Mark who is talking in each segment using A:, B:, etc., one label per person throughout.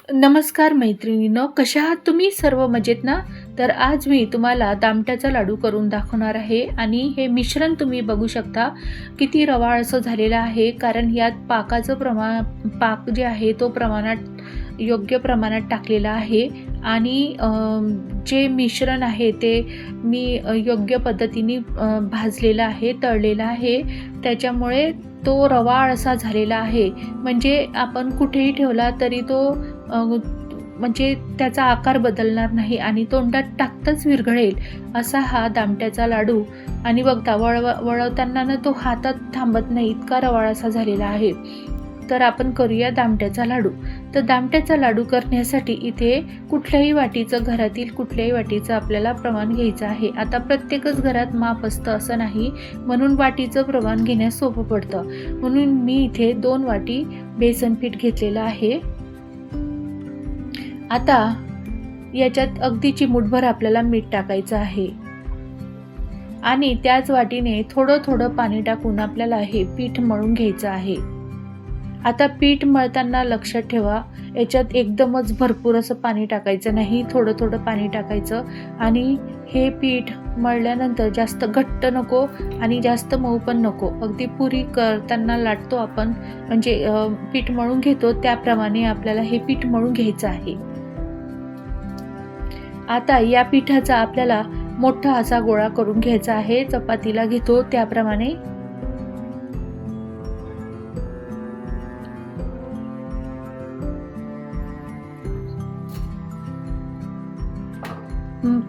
A: नमस्कार मैत्रिणींनो, कशा आहात तुम्ही सर्व मजेत ना? तर आज मी तुम्हाला दामट्याचा लाडू करून दाखवणार आहे आणि हे मिश्रण तुम्ही बघू शकता किती रवाळ असं झालेलं आहे. कारण यात पाकाचं पाक जे आहे तो योग्य प्रमाणात टाकलेला आहे आणि जे मिश्रण आहे ते मी योग्य पद्धतीने भाजलेलं आहे, तळलेलं आहे. त्याच्यामुळे तो रवाळ असा झालेला आहे. म्हणजे आपण कुठेही ठेवला तरी तो म्हणजे त्याचा आकार बदलणार नाही आणि तोंडात टाकताच विरघळेल असा हा दामट्याचा लाडू. आणि बघता वळवताना ना तो हातात थांबत नाही, इतका रवाळ असा झालेला आहे. तर आपण करूया दामट्याचा लाडू. तर दामट्याचा लाडू करण्यासाठी इथे घरातील कुठल्याही वाटीचं आपल्याला प्रमाण घ्यायचं आहे. आता प्रत्येकच घरात माप असतं असं नाही, म्हणून वाटीचं प्रमाण घेण्यास सोपं पडतं. म्हणून मी इथे 2 वाटी बेसन पीठ घेतलेलं आहे. आता याच्यात अगदी चिमूटभर आपल्याला मीठ टाकायचं आहे आणि त्याच वाटीने थोडं थोडं पाणी टाकून आपल्याला हे पीठ मळून घ्यायचं आहे. आता पीठ मळताना लक्षात ठेवा, याच्यात एकदमच भरपूर असं पाणी टाकायचं नाही, थोडं थोडं पाणी टाकायचं. आणि हे पीठ मळल्यानंतर जास्त घट्ट नको आणि जास्त मऊ पण नको, अगदी पुरी करताना लाटतो आपण म्हणजे पीठ मळून घेतो त्याप्रमाणे आपल्याला हे पीठ मळून घ्यायचं आहे. आता या पिठाचा आपल्याला मोठा असा गोळा करून घ्यायचा आहे, चपातीला घेतो त्याप्रमाणे.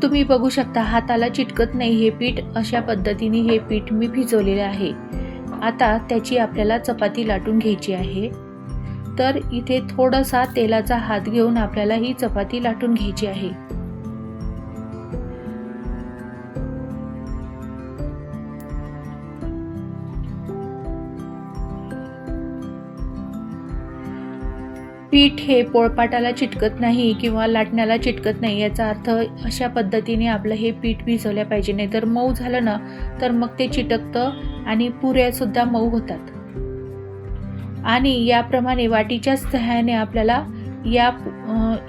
A: तुम्ही बघू शकता हाताला चिटकत नाही हे पीठ. अशा पद्धतीने हे पीठ मी भिजवलेले आहे. आता त्याची आपल्याला चपाती लाटून घ्यायची आहे. तर इथे थोडासा तेलाचा हात घेऊन आपल्याला ही चपाती लाटून घ्यायची आहे. पीठ हे पोळपाटाला चिटकत नाही किंवा लाटण्याला चिटकत नाही, याचा अर्थ अशा पद्धतीने आपलं हे पीठ भिजवल्या पाहिजे. नाही तर मऊ झालं ना तर मग ते चिटकतं आणि पुऱ्यासुद्धा मऊ होतात. आणि याप्रमाणे वाटीच्या सहाय्याने आपल्याला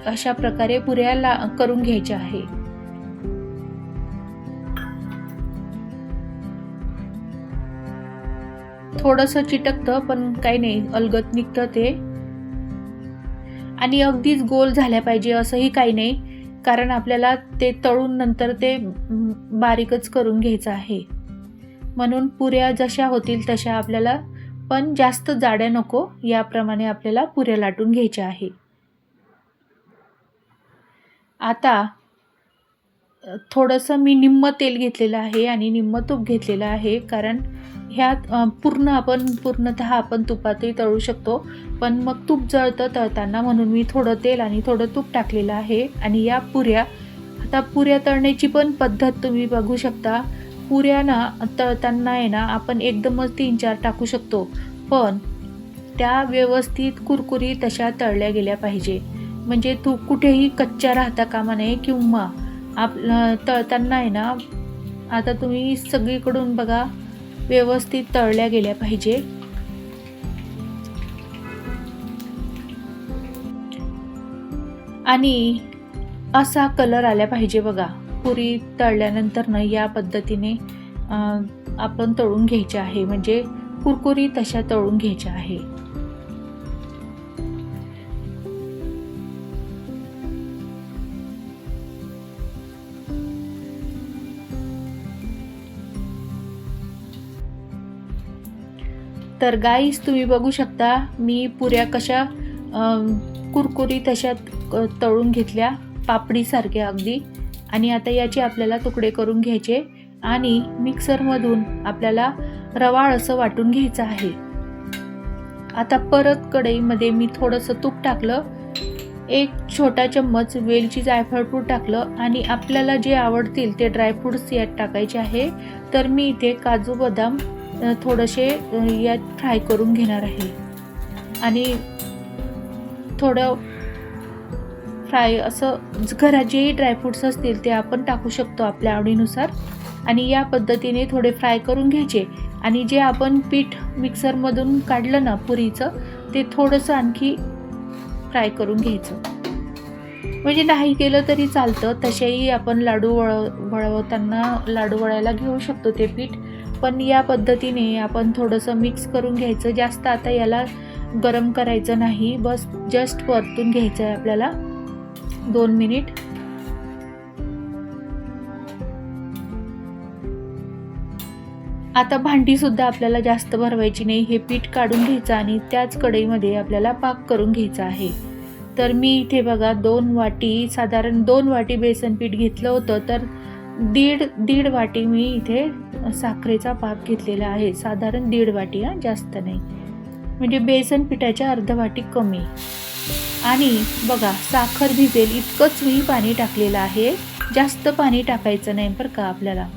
A: अशा प्रकारे पुऱ्या करून घ्यायच्या आहे. थोडंसं चिटकतं पण काही नाही, अलगद निघतं ते. आणि अगदीच गोल झाल्या पाहिजे असंही काही नाही, कारण आपल्याला ते तळून नंतर ते बारीकच करून घ्यायचं आहे. म्हणून पुऱ्या जशा होतील तशा आपल्याला, पण जास्त जाड्या नको, याप्रमाणे आपल्याला पुऱ्या लाटून घ्यायच्या आहे. आता थोडंसं मी निम्म तेल घेतलेलं आहे आणि निम्म तूप घेतलेलं आहे, कारण ह्यात पूर्णतः आपण तुपातही तळू शकतो, पण मग तूप जळतं तळताना, म्हणून मी थोडं तेल आणि थोडं तूप टाकलेलं आहे. आणि या आता पुऱ्या तळण्याची पण पद्धत तुम्ही बघू शकता. पुऱ्या ना तळताना आहे ना आपण एकदमच 3-4 टाकू शकतो, पण त्या व्यवस्थित कुरकुरीत तशा तळल्या गेल्या पाहिजे. म्हणजे तूप कुठेही कच्च्या राहता कामा नये, किंवा तळताना आहे ना, आता तुम्ही सगळीकडून बघा, व्यवस्थित तळल्या गेल्या पाहिजे. आणि असा कलर आला पाहिजे बघा. पुरी तळल्यानंतर ना या पद्धतीने आपण तळून घ्यायचे आहे, म्हणजे कुरकुरीत तशा तळून घ्यायच्या आहे. तर गाईस, तुम्ही बघू शकता मी पुऱ्या कशा कुरकुरीत अशा तळून घेतल्या, पापडीसारख्या अगदी. आणि आता याचे आपल्याला तुकडे करून घ्यायचे आणि मिक्सरमधून आपल्याला रवाळ असं वाटून घ्यायचं आहे. आता परत कढईमध्ये मी थोडंसं तूप टाकलं, 1 छोटा चम्मच वेलची जायफळपूड टाकलं आणि आपल्याला जे आवडतील ते ड्रायफ्रूट्स यात टाकायचे आहे. तर मी इथे काजू बदाम थोडेसे यात फ्राय करून घेणार आहे. आणि थोडं फ्राय असं घरात जेही ड्रायफ्रूट्स असतील ते आपण टाकू शकतो आपल्या आवडीनुसार. आणि या पद्धतीने थोडे फ्राय करून घ्यायचे. आणि जे आपण पीठ मिक्सरमधून काढलं ना पुरीचं, ते थोडंसं आणखी फ्राय करून घ्यायचं. म्हणजे नाही केलं तरी चालतं, तसेही आपण लाडू वळवताना लाडू वळायला घेऊ शकतो ते पीठ. पण या पद्धतीने आपण थोडंसं मिक्स करून घ्यायचं. जास्त आता याला गरम करायचं नाही, बस जस्ट परतून घ्यायचं आहे आपल्याला 2 मिनिट. आता भांडीसुद्धा आपल्याला जास्त भरवायची नाही, हे पीठ काढून घ्यायचं आणि त्याच कढईमध्ये आपल्याला पाक करून घ्यायचा आहे. तर मी इथे बघा 2 वाटी, साधारण 2 वाटी बेसन पीठ घेतलं होतं, तर दीड वाटी मी इथे साखरेचा पाक घेतलेला आहे. साधारण 1.5 वाटी, जास्त नाही, म्हणजे बेसन पिठाच्या अर्ध वाटी कमी. आणि बघा साखर भिजेल इतकंच मी पाणी टाकलेलं आहे, जास्त पाणी टाकायचं नाही बरं का आपल्याला,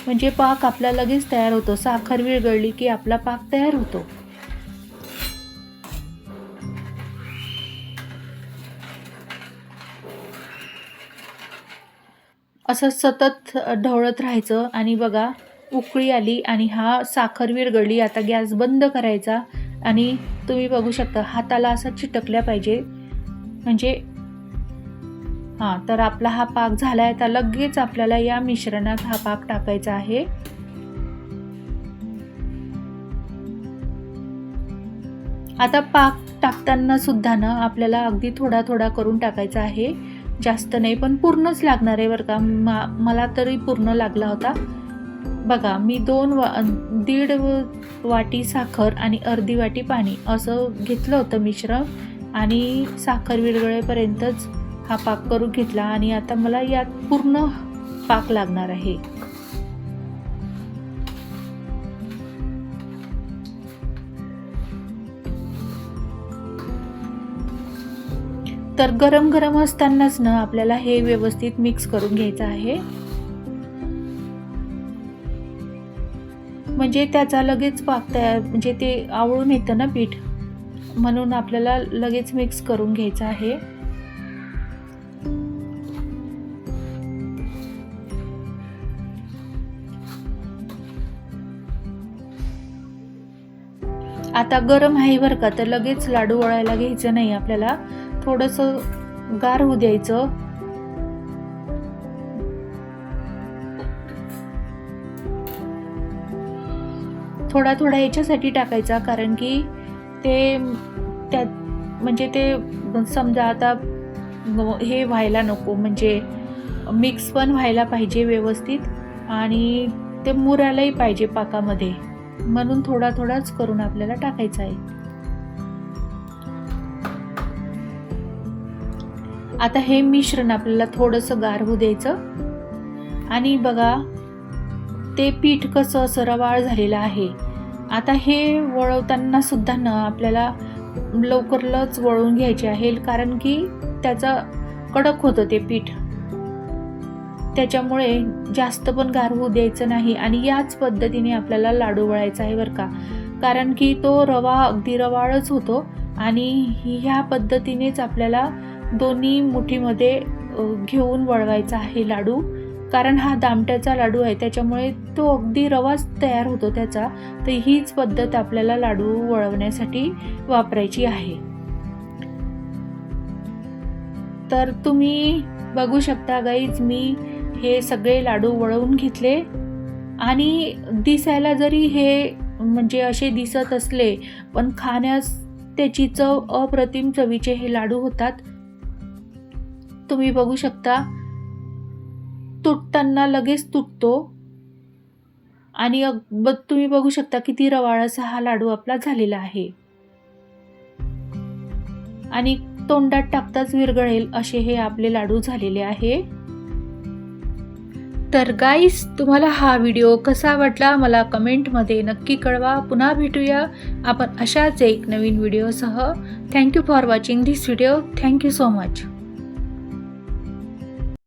A: म्हणजे पाक आपला लगेच तयार होतो. साखर विरघळली की आपला पाक तयार होतो. असं सतत ढवळत राहायचं आणि बघा उकळी आली आणि हा साखर विरघळली. आता गॅस बंद करायचा आणि तुम्ही बघू शकता हाताला असा चिटकल्या पाहिजे, म्हणजे तर आपला हा पाक झाला आहे. आता लगेच आपल्याला या मिश्रणात हा पाक टाकायचा आहे. आता पाक टाकताना सुद्धा ना आपल्याला अगदी थोडा थोडा करून टाकायचा आहे, जास्त नाही, पण पूर्णच लागणार आहे बरं का. मला तरी पूर्ण लागला होता. बघा मी 1.5 वाटी साखर आणि अर्धी वाटी पाणी असं घेतलं होतं मिश्रण, आणि साखर विरघळेपर्यंतच हा पाक करून घेतला. आणि आता मला यात पूर्ण पाक लागणार आहे. तर गरम गरम असतानाच ना आपल्याला हे व्यवस्थित मिक्स करून घ्यायचं आहे, म्हणजे त्याचा लगेच पाक तयार, म्हणजे ते आवळून येतं ना पीठ, म्हणून आपल्याला लगेच मिक्स करून घ्यायचं आहे. आता गरम आहे बरं का, तर लगेच लाडू वळायला घ्यायचं नाही आपल्याला, थोडंसं गार होऊ द्यायचं. थोडा थोडा याच्यासाठी टाकायचा, कारण की ते त्यात म्हणजे ते समजा आता हे व्हायला नको, म्हणजे मिक्स पण व्हायला पाहिजे व्यवस्थित आणि ते मुरायलाही पाहिजे पाकामध्ये, म्हणून थोडा थोडाच करून आपल्याला टाकायचा आहे. आता हे मिश्रण आपल्याला थोडंसं गार होऊ द्यायचं. आणि बघा ते पीठ कसं असं रवाळ झालेलं आहे. आता हे वळवताना सुद्धा ना आपल्याला लवकरच वळवून घ्यायचे आहे, कारण की त्याचा कडक होतं ते पीठ, त्याच्यामुळे जास्त पण गार होऊ द्यायचं नाही. आणि याच पद्धतीने आपल्याला लाडू वळायचा आहे बरं का, कारण की तो रवा अगदी रवाळच होतो. आणि ह्या पद्धतीनेच आपल्याला दोन्ही मुठीमध्ये घेऊन वळवायचा आहे लाडू, कारण हा दामट्याचा लाडू आहे, त्याच्यामुळे तो अगदी रवाच तयार होतो त्याचा. तर हीच पद्धत आपल्याला लाडू वळवण्यासाठी वापरायची आहे. तर तुम्ही बघू शकता गाईज, मी हे सगळे लाडू वळवून घेतले. आणि दिसायला जरी हे म्हणजे असे दिसत असले, पण खाण्यास त्याची चव अप्रतिम चवीचे हे लाडू होतात. तुम्ही बघू शकता तुटताना लगेच तुटतो. आणि तुम्ही बघू शकता किती रवाळ असा हा लाडू आपला झालेला आहे, आणि तोंडात टाकताच विरघळेल असे हे आपले लाडू झालेले आहे. तर गाईस, तुम्हाला हा व्हिडिओ कसा वाटला मला कमेंटमध्ये नक्की कळवा. पुन्हा भेटूया आपण अशाच एक नवीन व्हिडिओसह. Thank you for watching this video. Thank you so much.